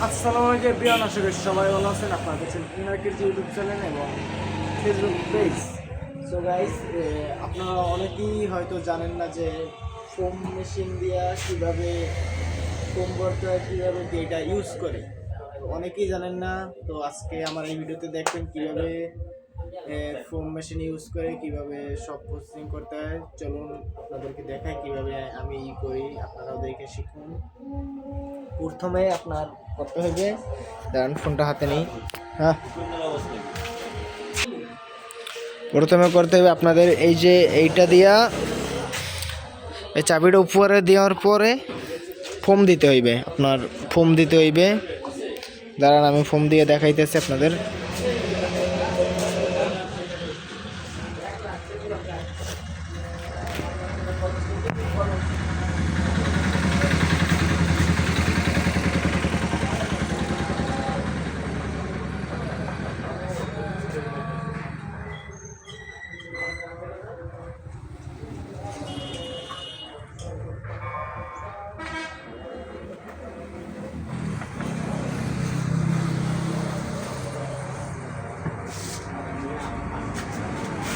আসসালামু আলাইকুম এভরিওয়ান, আশা করি সবাই ভালো আছেন। আপনারা দেখছেন ইনারকির ইউটিউব চ্যানেল এবং ফেসবুক পেজ। সো গাইস, আপনারা অনেকেই হয়তো জানেন না যে ফোম মেশিন দিয়ে কীভাবে ফোম করতে হয়, কীভাবে এটা ইউজ করে। তো অনেকেই জানেন না, তো আজকে আমার এই ভিডিওতে দেখবেন কীভাবে ফোম মেশিন ইউজ করে কীভাবে সব প্রসেসিং করতে হয়। চলুন আপনাদেরকে দেখাই কীভাবে আমি করি, আপনারাও দেখে শিখুন। প্রথমে আপনার করতে হবে, দাঁড়ান ফোনটা হাতে নেই। হ্যাঁ, প্রথমে করতে হবে আপনাদের এই যে এইটা দিয়া এই চাবিটা উপরে দেওয়ার পরে ফোম দিতে হইবে। আপনার ফোম দিতে হইবে, দাঁড়ান আমি ফোম দিয়ে দেখাইতেছি আপনাদের।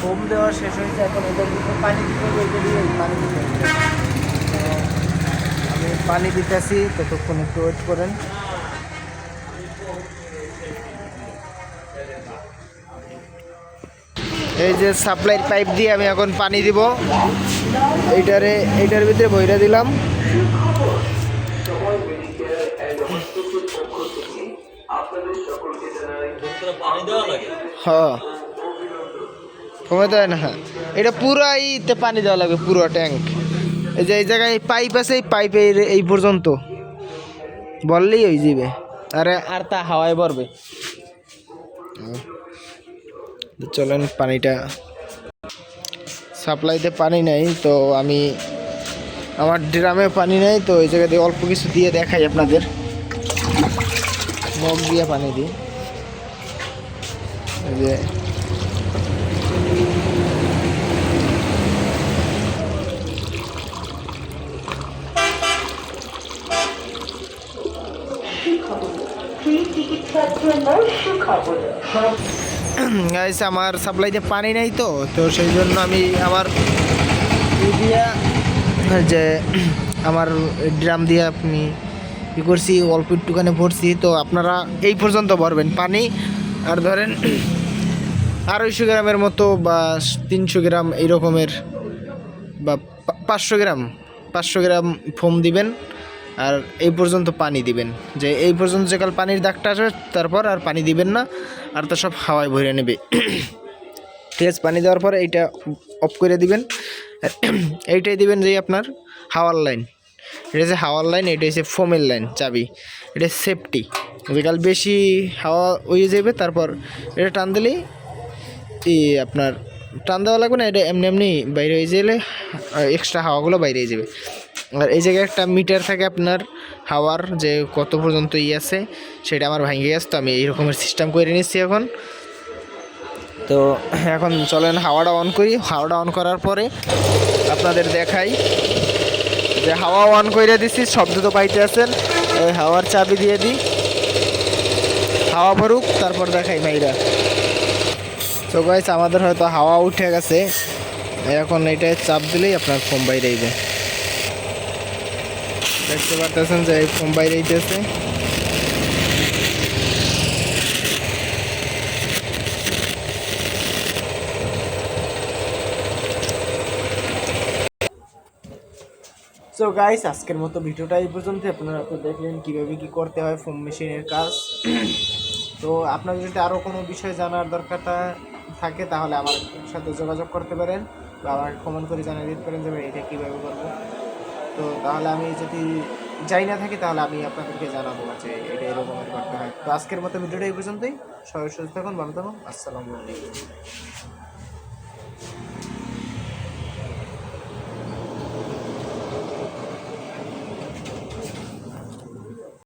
ফোম দেওয়া শেষ হয়েছে, এখন এদের ভিতরে পানি দিতে হবে। পানি দিতে হবে, আমি পানি দিতেছি, ততক্ষণ একটু ওয়েট করেন। এই যে সাপ্লাইয়ের পাইপ দিয়ে আমি এখন পানি দিব। এইটার ভিতরে ভইরা দিলাম। হ্যাঁ, কমে দেয় না, এটা পুরাইতে পানি দেওয়া লাগবে, পুরো ট্যাঙ্ক। এই যে এই জায়গায় পাইপ আছে, এই পাইপের এই পর্যন্ত বললেই হয়ে যাবে। আর তা হাওয়ায় ভরবে। চলেন, পানিটা সাপ্লাইতে পানি নেই, তো আমি আমার ড্রামে পানি নেই, তো এই জায়গা দিয়ে অল্প কিছু দিয়ে দেখাই আপনাদের। মগ দিয়ে পানি দিই, এই যে গাইস, আমার সাপ্লাইতে পানি নেই, তো সেই জন্য আমি আমার যে আমার ড্রাম দিয়ে আপনি কী করছি, অল্প একটুখানি ভরছি। তো আপনারা এই পর্যন্ত ভরবেন পানি, আর ধরেন 250 গ্রামের মতো বা 300 গ্রাম এই রকমের, বা 500 গ্রাম ফোম দিবেন, আর এই পর্যন্ত পানি দিবেন। যে এই পর্যন্ত যেকাল পানির দাগটা আসবে, তারপর আর পানি দিবেন না, আর তো সব হাওয়ায় ভরে নেবে। ঠিক আছে, পানি দেওয়ার পরে এইটা অফ করে দিবেন। এইটাই দিবেন যে আপনার হাওয়ার লাইন, এটা হচ্ছে হাওয়ার লাইন, এটা হচ্ছে ফোমের লাইন চাবি, এটা সেফটি। যেকাল বেশি হাওয়া হয়ে যাবে, তারপর এটা টান দিলেই আপনার টান দেওয়া লাগবে না, এটা এমনি এমনি বাইরে হয়ে গেলে এক্সট্রা হাওয়াগুলো বাইরে হয়ে যাবে। আর এই জায়গায় একটা মিটার থাকে আপনার হাওয়ার, যে কত পর্যন্ত আছে, সেটা আমার ভাঙে গেছে, তো আমি এই রকমের সিস্টেম করে নিচ্ছি এখন। তো এখন চলেন হাওয়াটা অন করি। হাওয়াটা অন করার পরে আপনাদের দেখাই যে হাওয়া অন করে দিচ্ছি, শব্দ তো পাইতে আছেন। হাওয়ার চাবি দিয়ে দিই, হাওয়া ভরুক, তারপর দেখাই ভাইরা। তো গাইস, আমাদের হয়তো হাওয়া উঠে গেছে, এখন এইটায় চাপ দিলেই আপনার ফোম বাইরে যাবে। দেখতে পারতেছেন যে এই ফোম বাইরে যাইতেছে। সো গাইস, আজকের মতো ভিডিওটা এই পর্যন্ত। আপনারা তো দেখলেন কীভাবে কী করতে হয় ফোম মেশিনের কাজ। তো আপনাদের যদি আরও কোনো বিষয় জানার দরকার থাকে, তাহলে আমার সাথে যোগাযোগ করতে পারেন, বা আমাকে কমেন্ট করে জানিয়ে দিতে পারেন যে এটা কীভাবে করবো। তো তাহলে আমি যদি যাই না থাকি, তাহলে আমি আপনাদেরকে জানাবো যে এটা এরকমের করতে হয়। তো আজকের মতো ভিডিওটা এই পর্যন্তই। সবাই সুস্থ থাকুন, ভালো থাকুন, আসসালামু আলাইকুম।